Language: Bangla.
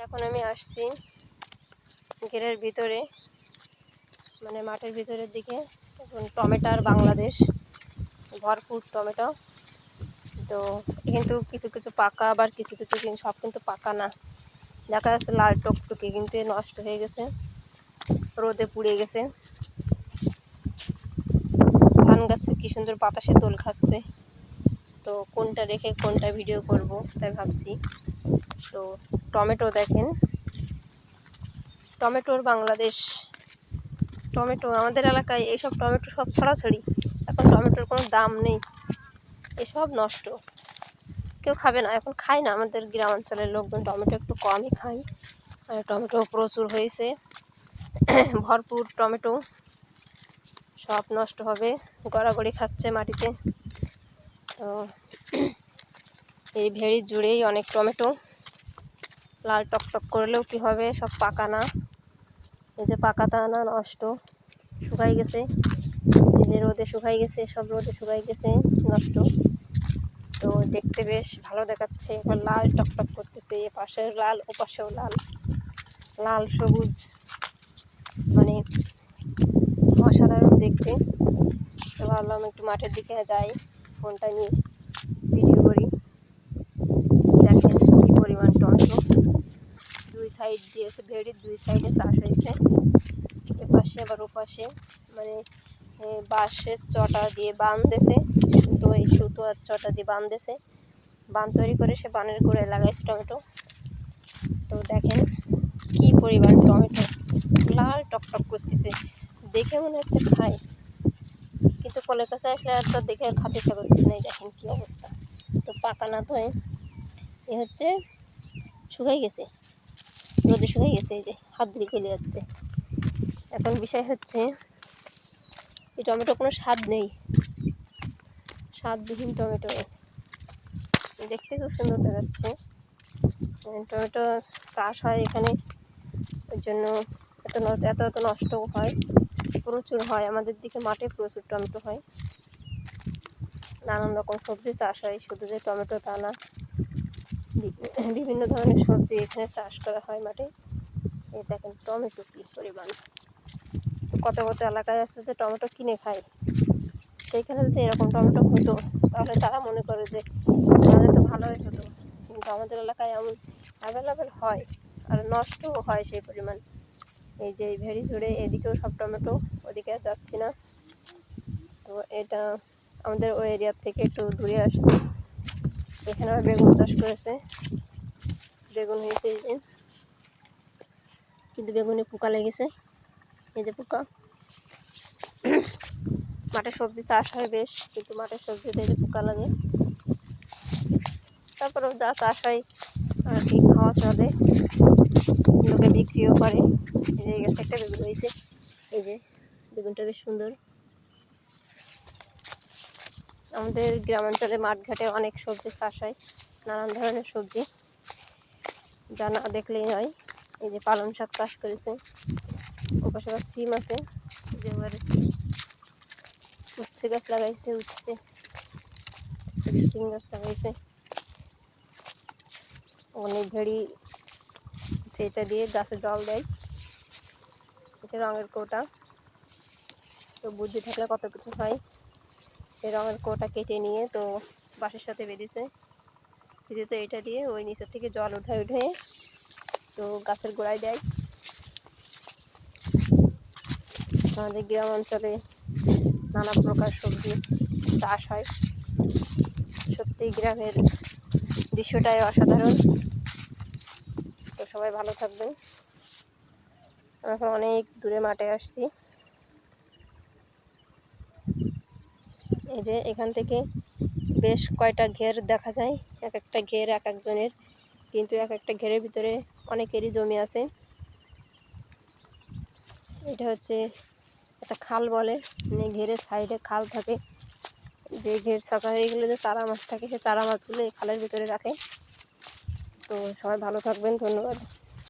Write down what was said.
এখন আমি আসছি ঘেরের ভিতরে, মানে মাঠের ভিতরের দিকে। এখন টমেটোর বাংলাদেশ, ভরপুর টমেটো। তো কিন্তু কিছু কিছু পাকা, আবার কিছু কিছু সব কিন্তু পাকা না। দেখা যাচ্ছে লাল টকটকে, কিন্তু নষ্ট হয়ে গেছে, রোদে পুড়ে গেছে। ধান গাছে কি সুন্দর বাতাসে দোল খাচ্ছে। তো কোনটা রেখে কোনটা ভিডিও করব তাই ভাবছি। তো টমেটো দেখেন, টমেটোর বাংলাদেশ। টমেটো আমাদের এলাকায় এইসব টমেটো সব ছড়াছড়ি। এখন টমেটোর কোনো দাম নেই, এসব নষ্ট, কেউ খাবে না, এখন খায় না। আমাদের গ্রামাঞ্চলের লোকজন টমেটো একটু কমই খায়। আর টমেটো প্রচুর হয়েছে, ভরপুর টমেটো, সব নষ্ট হবে, গড়াগড়ি খাচ্ছে মাটিতে। তো এই ভেড়ি জুড়েই অনেক টমেটো, লাল টকটক করলেও কি হবে, সব পাকা না। এই যে পাকা তা না, নষ্ট, শুকাই গেছে। এই যে রোদে শুকাই গেছে, সব রোদে শুকাই গেছে, নষ্ট। তো দেখতে বেশ ভালো দেখাচ্ছে, এবার লাল টকটক করতেছে, এ পাশেও লাল, ও পাশেও লাল, লাল সবুজ, মানে অসাধারণ দেখতে। তো ভাবলাম একটু মাঠের দিকে যাই, ফোনটা নিয়ে ভিডিও করি। দেখেন কি পরিমাণ টমেটো, দুই সাইড দিয়েছে, ভেড়ির দুই সাইডে চাষ হয়েছে। এপাশে আবার ওপাশে, মানে বাঁশের চটা দিয়ে বাঁধেছে, সুতো, এই সুতো আর চটা দিয়ে বাঁধেছে, বাঁধ তৈরি করে সে বানের গোড়ায় লাগাইছে টমেটো। তো দেখেন কি পরিমাণ টমেটো, লাল টকটক করতেছে, দেখে মনে হচ্ছে খাই, কিন্তু কলের কাছে আসলে আর তো দেখে আর খাতে ইচ্ছা করতেছে না। দেখেন কি অবস্থা। তো পাকা না, তো এ হচ্ছে শুকাই গেছে, রোদে শুকাই গেছে, এই যে হাত দিয়ে গলে যাচ্ছে। এখন বিষয় হচ্ছে এই টমেটো কোনো স্বাদ নেই, স্বাদবিহীন টমেটো, দেখতে খুব সুন্দর দেখাচ্ছে। টমেটো চাষ হয় এখানে, ওই জন্য এত এত নষ্টও হয়, প্রচুর হয়। আমাদের দিকে মাঠে প্রচুর টমেটো হয়, নানান রকম সবজি চাষ হয়, শুধু যে টমেটো তা না, বিভিন্ন ধরনের সবজি এখানে চাষ করা হয় মাঠে। এই দেখেন টমেটো কি পরিমাণ। তো কত কত এলাকায় আছে যে টমেটো কিনে খায়, সেইখানে যদি এরকম টমেটো হতো তাহলে তারা মনে করে যে তাহলে তো ভালোই হতো। কিন্তু আমাদের এলাকায় এমন অ্যাভেলেবেল হয়, আর নষ্টও হয় সেই পরিমাণ। এই যে এই ভেড়ি জুড়ে এদিকেও সব টমেটো, ওদিকে আর যাচ্ছি না। তো এটা আমাদের ওই এরিয়ার থেকে একটু দূরে আসছে, এখানে আবার বেগুন চাষ করেছে, বেগুন হয়েছে এই যে, কিন্তু বেগুনে পোকা লেগেছে, এই যে পোকা। মাঠের সবজি চাষ হয় বেশ, কিন্তু মাঠের সবজিতে এই যে পোকা লাগে। তারপরেও যা চাষ হয় আর কি, খাওয়া চলে, লোকে বিক্রিও করে। এই যে গেছে একটা বেগুন হয়েছে, এই যে বেগুনটা বেশ সুন্দর। আমাদের গ্রামাঞ্চলে মাঠঘাটে অনেক সবজি চাষ হয়, নানান ধরনের সবজি, যা না দেখলেই হয়। এই যে পালং শাক চাষ করেছে, ওপাশে আবার সিম আছে, যে এবারে উচ্ছে গাছ লাগাইছে, উচ্ছে সিম গাছ লাগাইছে। অনেক ভেড়ি সেটা দিয়ে গাছে জল দেয়, এটা রঙের কৌটা। তো বুদ্ধি থাকলে কত কিছু হয়। এই রঙের কৌটা কেটে নিয়ে তো বাঁশের সাথে বেঁধেছে, তো এটা দিয়ে ওই নিচের থেকে জল উঠে উঠে তো গাছের গোড়ায় দেয়। আমাদের গ্রাম অঞ্চলে নানা প্রকার সবজি চাষ হয়, সত্যি গ্রামের দৃশ্যটাই অসাধারণ। তো সবাই ভালো থাকবেন। এখন অনেক দূরে মাঠে আসছি, এই যে এখান থেকে বেশ কয়টা ঘের দেখা যায়, এক একটা ঘের এক একজনের, কিন্তু এক একটা ঘেরের ভিতরে অনেকেরই জমি আছে। এটা হচ্ছে একটা খাল বলে, মানে ঘেরের সাইডে খাল থাকে, যে ঘের ছাঁচা হয়ে গেলে যে চারা মাছ থাকে, সেই চারা মাছগুলো এই খালের ভিতরে রাখে। তো সবাই ভালো থাকবেন, ধন্যবাদ।